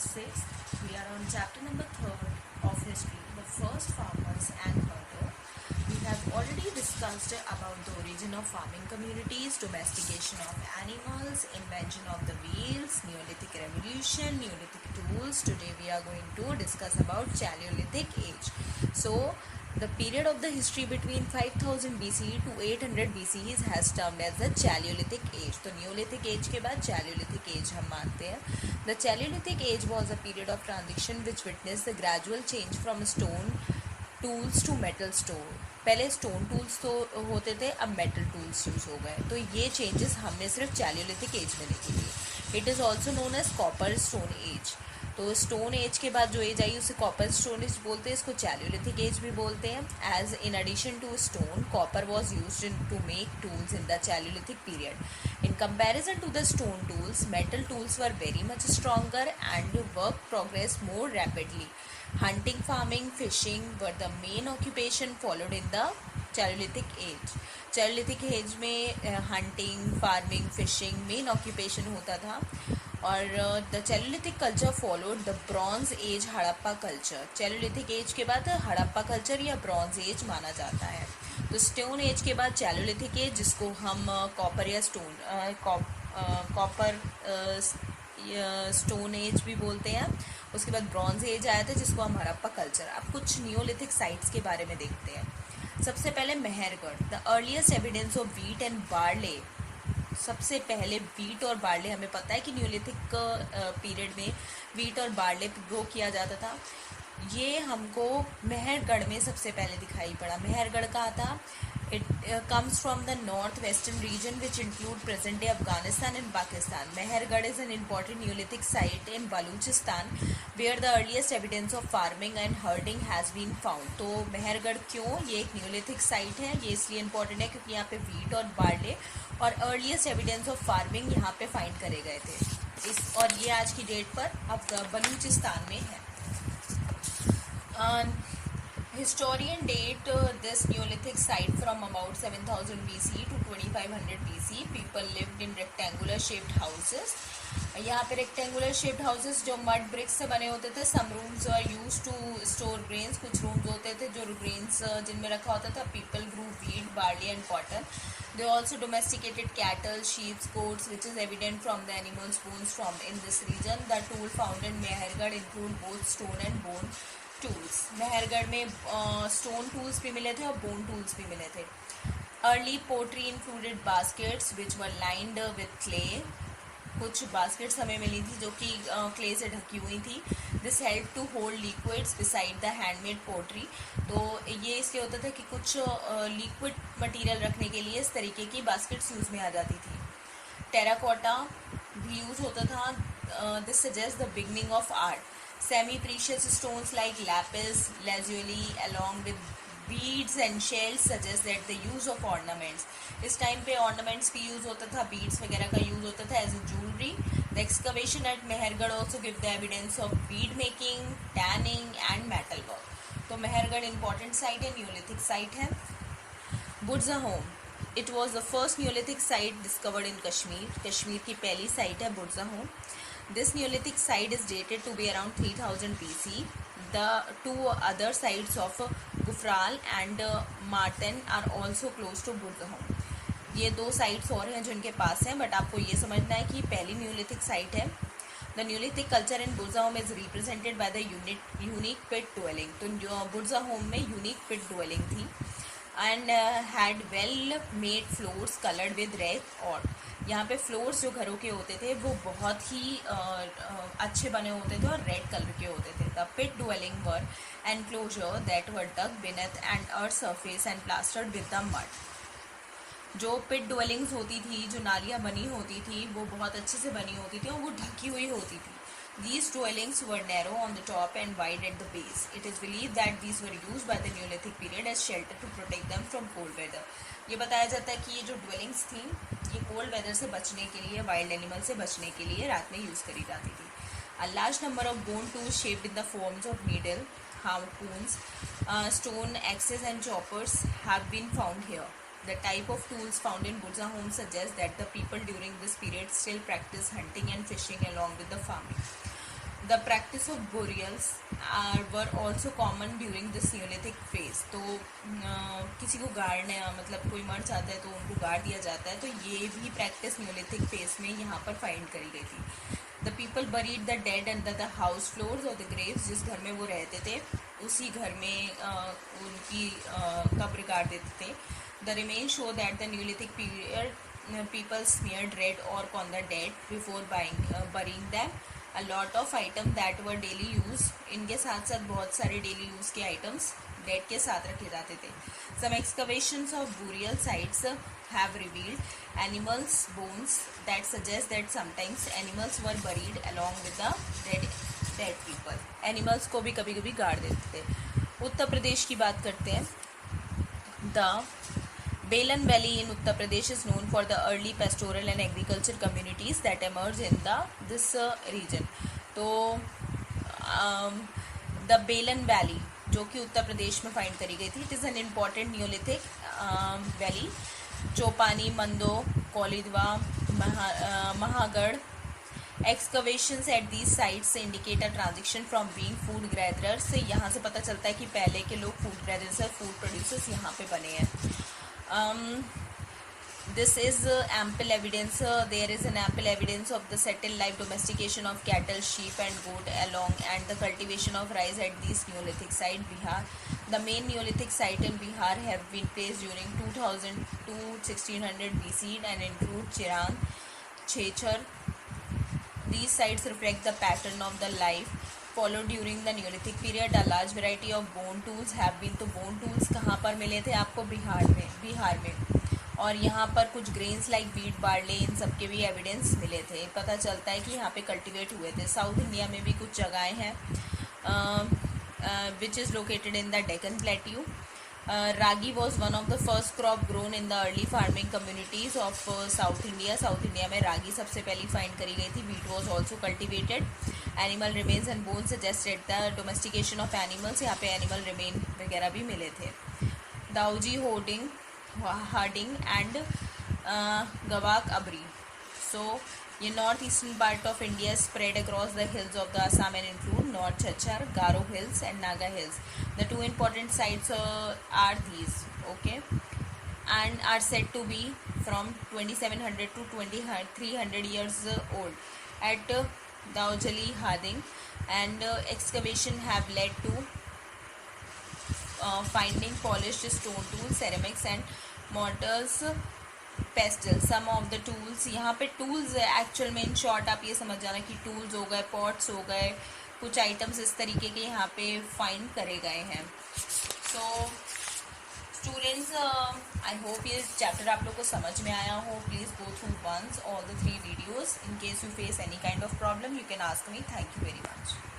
class 6. We are on chapter number 3 of history, the first farmers and herder. We have already discussed about the origin of farming communities, domestication of animals, invention of the wheels, Neolithic revolution, Neolithic tools. Today we are going to discuss about Paleolithic age. So the period of the history between 5000 BCE to 800 BCE has termed as the Paleolithic age. तो Neolithic age के बाद Paleolithic age हम मानते हैं. The Paleolithic age was a period of transition which witnessed the gradual change from stone tools to metal stone. पहले stone tools तो होते थे, अब मेटल टूल्स यूज हो गए. तो ये चेंजेस हमने सिर्फ Paleolithic एज में देखी थी. It is also known as copper stone age. तो स्टोन एज के बाद जो एज आई उसे कॉपर स्टोन एज बोलते हैं, इसको Paleolithic एज भी बोलते हैं. Age in addition to stone, copper was used to make tools in the Paleolithic period. In comparison to the stone tools, metal tools were very much stronger and work progressed more rapidly. Hunting, farming, fishing were the main occupation followed in the Paleolithic age. Paleolithic age में hunting, farming, fishing main occupation होता था. और the Paleolithic culture followed the Bronze Age Harappa culture. Paleolithic age के बाद Harappa culture या Bronze Age माना जाता है. तो स्टोन एज के बाद Paleolithic एज, जिसको हम कॉपर या स्टोन एज भी बोलते हैं. उसके बाद ब्रॉन्ज एज आया था, जिसको हम हड़प्पा कल्चर. अब कुछ नियोलिथिक साइट्स के बारे में देखते हैं. सबसे पहले Mehrgarh. The earliest evidence of wheat and barley. सबसे पहले व्हीट और बार्ले, हमें पता है कि नियोलिथिक पीरियड में व्हीट और बार्ले ग्रो किया जाता था. ये हमको मेहरगढ़ में सबसे पहले दिखाई पड़ा. मेहरगढ़ कहाँ था? It comes from the north western region which include present day Afghanistan and Pakistan. Mehrgarh is an important neolithic site in Baluchistan where the earliest evidence of farming and herding has been found. तो मेहरगढ़ क्यों? ये एक न्यूलिथिक साइट है. ये इसलिए important है क्योंकि यहाँ पे व्हीट और बार्ले और अर्लीस्ट एविडेंस ऑफ फार्मिंग यहाँ पे फाइंड करे गए थे. और ये आज की डेट पर अब बलूचिस्तान में है. Historian date this Neolithic site from about 7000 BC to 2500 BC. People lived in rectangular shaped houses. यहाँ पे rectangular shaped houses जो mud bricks से बने होते थे. Some rooms are used to store grains. कुछ rooms होते थे जो grains जिनमें रखा होता था. People grew wheat, barley and cotton. They also domesticated cattle, sheep, goats, which is evident from the animals' bones found in this region. The tool found in Mehergarh include both stone and bone tools. Mehrgarh में stone tools भी मिले थे और bone tools भी मिले थे. Early pottery included baskets which were lined with clay. कुछ baskets हमें मिली थी जो कि क्ले से ढकी हुई थी. This help to hold liquids beside the handmade pottery. तो ये इसलिए होता था कि कुछ लिक्विड मटेरियल रखने के लिए इस तरीके की बास्केट्स यूज़ में आ जाती थी. टेराकोटा भी यूज़ होता था. This suggest the beginning of art. Semi-precious stones like lapis lazuli along with beads and shells suggest that the use of ornaments. इस टाइम पे ornaments भी यूज़ होता था, beads वगैरह का यूज़ होता था as a jewelry. The excavation at Mehergarh also give the evidence of bead making, tanning and metal work. तो मेहरगढ़ important site है, Neolithic site है. Burzahom. It was the first Neolithic site discovered in Kashmir. Kashmir की पहली site है Burzahom. This Neolithic site is dated to be around 3000 BC. The two other sites of Gufral and Martin are also close to Burzahom. ये दो sites और हैं जो इनके पास हैं, बट आपको ये समझना है कि पहली न्यूलिथिक साइट है. The Neolithic culture in Burzahom is represented by the unique pit dwelling. तो बुर्ज़ाहोम में unique pit dwelling थी and had well made floors colored with red or. यहाँ पे फ्लोर्स जो घरों के होते थे वो बहुत ही अच्छे बने होते थे और रेड कलर के होते थे. The pit dwelling were enclosure that were dug beneath and earth surface and plastered with the mud. जो पिट ड्वेलिंग्स होती थी, जो नालियाँ बनी होती थी, वो बहुत अच्छे से बनी होती थी और वो ढकी हुई होती थी. These dwellings were narrow on the top and wide at the base. It is believed that these were used by the Neolithic period as shelter to protect them from cold weather. ये बताया जाता है कि ये जो dwellings थी ये cold weather से बचने के लिए, wild animal से बचने के लिए रात में यूज़ करी जाती थी. A large number of bone tools shaped in the forms of needle, harpoons, stone axes and choppers have been found here. The type of tools found in Burzahom suggest that the people during this period still practice hunting and fishing along with the farming. The practice of burials were also common during this neolithic phase. तो किसी को गाड़ना, मतलब कोई मर जाता है तो उनको गाड़ दिया जाता है, तो ये भी प्रैक्टिस न्यूलिथिक फेज में यहाँ पर फाइंड करी गई थी। The people buried the dead under the house floors और द ग्रेव्स, जिस घर में वो रहते थे उसी घर में उनकी कब्र गाड़ देते थे। The remain show that the neolithic period people smeared red ochre on the dead before burying them. A lot of item that were daily use, इनके साथ साथ बहुत सारे डेली यूज के आइटम्स डेड के साथ रखे जाते थे। Some excavations of burial sites have revealed animals bones that suggest that sometimes animals were buried along with the dead people। Animals को भी कभी कभी गाड़ देते थे। उत्तर प्रदेश की बात करते हैं। The Balan Valley in Uttar Pradesh is known for the early pastoral and agriculture communities that emerged in this region। तो द बेलन वैली जो कि उत्तर प्रदेश में फाइंड करी गई थी, it is an important neolithic valley. Chopani, Mando, Koldihwa, Mahagara excavations at these sites indicate a transition from being food gatherers. से यहाँ से पता चलता है कि पहले के लोग फूड गैदरर्स और फूड प्रोड्यूसर्स यहाँ पे बने हैं। This is ample evidence. There is an ample evidence of the settled life, domestication of cattle, sheep, and goat along, and the cultivation of rice at these Neolithic site, Bihar. The main Neolithic site in Bihar have been placed during 2000 to 1600 BC and include Chiran, Chechar. These sites reflect the pattern of the life followed during the Neolithic period. A large variety of bone tools have been। तो bone tools कहाँ पर मिले थे आपको? बिहार में। और यहाँ पर कुछ ग्रेन्स लाइक वीट, बार्ले, इन सब के भी एविडेंस मिले थे। पता चलता है कि यहाँ पे कल्टिवेट हुए थे। साउथ इंडिया में भी कुछ जगहें हैं which is located in the Deccan plateau. Ragi was one of the first crop grown in the early farming communities of south India. South India में रागी सबसे पहले फाइंड करी गई थी। Wheat was also cultivated. Animal remains and bone suggested the domestication of animals. यहाँ पे animal remain वगैरह भी मिले थे। दाऊजी हार्डिंग एंड गवाक अबरी। सो ये north eastern part of India spread across the hills of the Assam and include North Chachar, Garo Hills and Naga Hills। The two important sites are these, okay, and are said to be from 2700 to 2300 years old at Daujali Harding, and excavation have led to finding polished stone tools, ceramics and mortars, pestle। Some of the tools, यहाँ पे tools actual में in short आप ये समझ जाना कि tools हो गए, पॉट्स हो गए, कुछ आइटम्स इस तरीके के यहाँ पे फाइंड करे गए हैं। सो स्टूडेंट्स, आई होप ये चैप्टर आप लोग को समझ में आया हो। Please go through once all the 3 videos. In case you face any kind of problem you can ask me. Thank you very much.